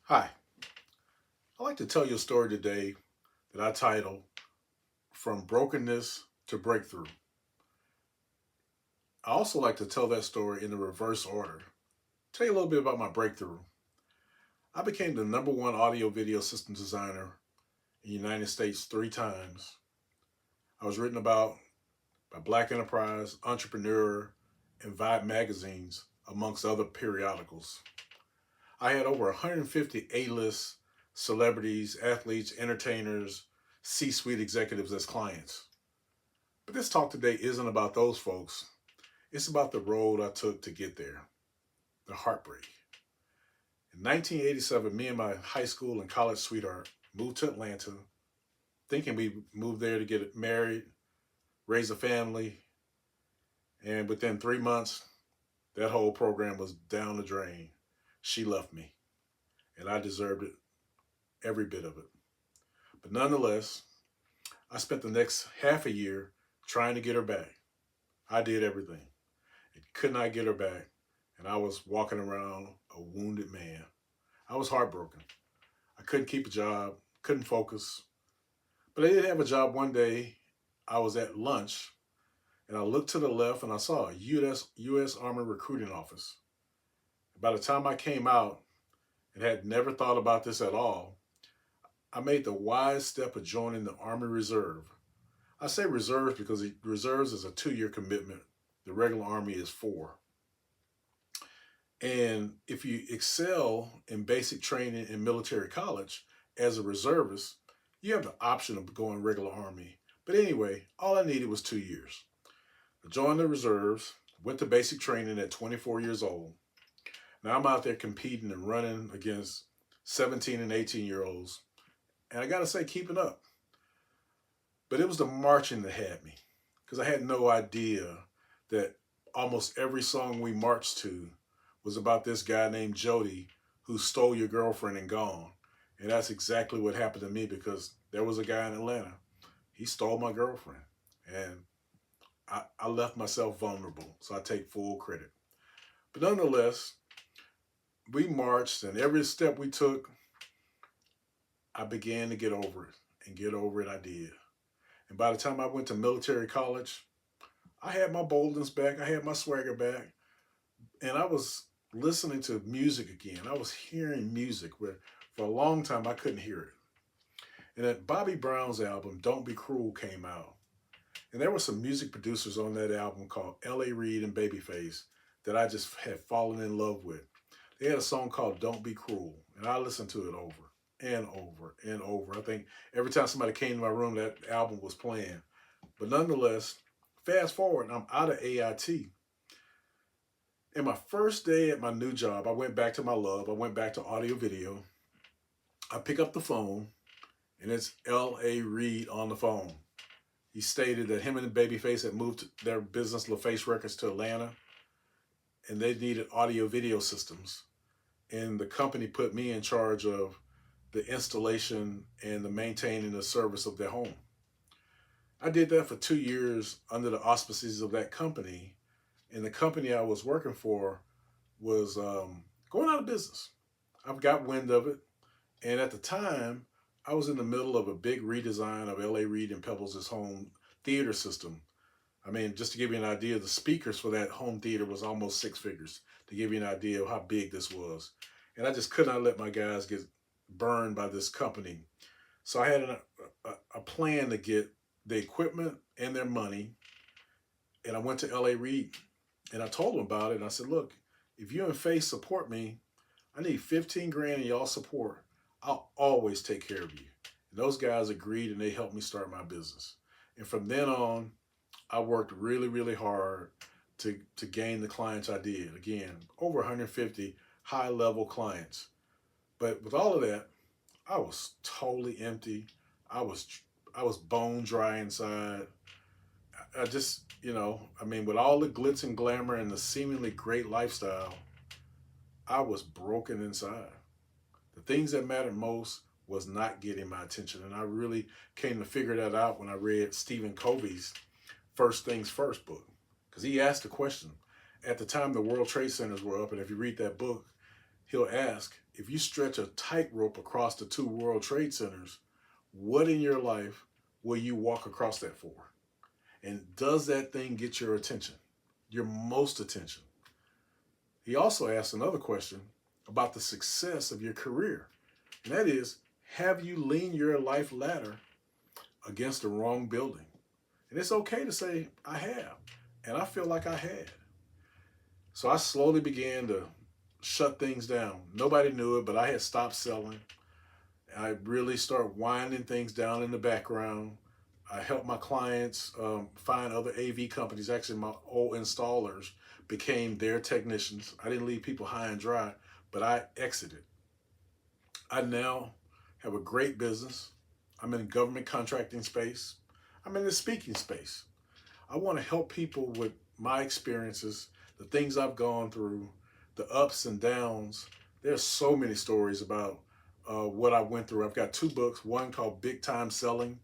Hi, I'd like to tell you a story today that I titled From Brokenness to Breakthrough. I also like to tell that story in the reverse order. Tell you a little bit about my breakthrough. I became the number one audio video system designer in the United States 3 times. I was written about by Black Enterprise, Entrepreneur, and Vibe magazines, amongst other periodicals. I had over 150 A-list celebrities, athletes, entertainers, C-suite executives as clients. But this talk today isn't about those folks. It's about the road I took to get there, the heartbreak. In 1987, me and my high school and college sweetheart moved to Atlanta, thinking we moved there to get married, raise a family, and within 3 months, that whole program was down the drain. She left me, and I deserved it, every bit of it. But nonetheless, I spent the next half a year trying to get her back. I did everything and could not get her back, and I was walking around a wounded man. I was heartbroken. I couldn't keep a job, couldn't focus. But I did have a job one day. I was at lunch and I looked to the left and I saw a U.S. Army recruiting office. By the time I came out and had never thought about this at all, I made the wise step of joining the Army Reserve. I say reserves because the reserves is a 2 year commitment. The regular Army is 4. And if you excel in basic training in military college as a reservist, you have the option of going regular Army. But anyway, all I needed was 2 years. I joined the reserves, went to basic training at 24 years old. Now I'm out there competing and running against 17 and 18-year-olds. And I got to say, keeping up. But it was the marching that had me, because I had no idea that almost every song we marched to was about this guy named Jody who stole your girlfriend and gone. And that's exactly what happened to me, because there was a guy in Atlanta. He stole my girlfriend. And I left myself vulnerable. So I take full credit. But nonetheless, we marched, and every step we took, I began to get over it. And get over it, I did. And by the time I went to military college, I had my boldness back. I had my swagger back. And I was listening to music again. I was hearing music where for a long time I couldn't hear it. And that Bobby Brown's album, Don't Be Cruel, came out. And there were some music producers on that album called L.A. Reid and Babyface that I just had fallen in love with. They had a song called Don't Be Cruel. And I listened to it over and over and over. I think every time somebody came to my room, that album was playing. But nonetheless, fast forward, I'm out of AIT. And my first day at my new job, I went back to my love. I went back to audio video. I pick up the phone, and it's L.A. Reid on the phone. He stated that him and Babyface had moved their business, LaFace Records, to Atlanta, and they needed audio video systems. And the company put me in charge of the installation and the maintaining the service of their home. I did that for 2 years under the auspices of that company, and the company I was working for was going out of business. I've got wind of it, and at the time, I was in the middle of a big redesign of L.A. Reid and Pebbles' home theater system. I mean, just to give you an idea, the speakers for that home theater was almost 6 figures, to give you an idea of how big this was. And I just could not let my guys get burned by this company. So I had a plan to get the equipment and their money, and I went to L.A. Reid, and I told them about it, and I said, look, if you and Faith support me, I need 15 grand in y'all support. I'll always take care of you. And those guys agreed, and they helped me start my business. And from then on, I worked really, really hard to gain the clients I did. Again, over 150 high-level clients. But with all of that, I was totally empty. I was I was bone dry inside. I just, I mean, with all the glitz and glamour and the seemingly great lifestyle, I was broken inside. The things that mattered most was not getting my attention. And I really came to figure that out when I read Stephen Covey's First Things First book. Because he asked the question. At the time, the World Trade Centers were up. And if you read that book, He'll ask, if you stretch a tightrope across the two World Trade Centers, what in your life will you walk across that for? And does that thing get your attention, your most attention? He also asks another question about the success of your career. And that is, have you leaned your life ladder against the wrong building? And it's okay to say, I have. And I feel like I had. So I slowly began to shut things down. Nobody knew it, but I had stopped selling. I really started winding things down in the background. I helped my clients find other AV companies. Actually, my old installers became their technicians. I didn't leave people high and dry, but I exited. I now have a great business. I'm in the government contracting space. I'm in the speaking space. I want to help people with my experiences, the things I've gone through, the ups and downs. There's so many stories about what I went through. I've got two books, one called Big Time Selling,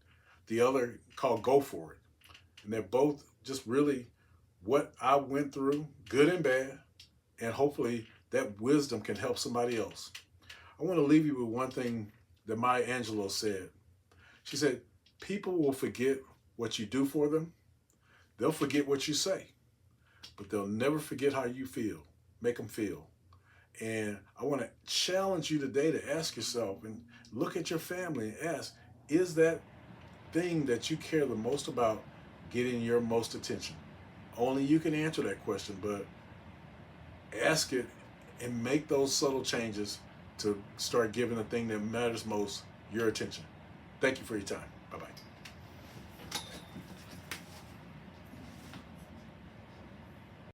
the other called Go For It. And they're both just really what I went through, good and bad, and hopefully that wisdom can help somebody else. I want to leave you with one thing that Maya Angelou said. She said, people will forget what you do for them. They'll forget what you say, but they'll never forget how you feel. Make them feel. And I want to challenge you today to ask yourself and look at your family and ask, is that thing that you care the most about getting your most attention? Only you can answer that question, but ask it and make those subtle changes to start giving the thing that matters most your attention. Thank you for your time. Bye-bye.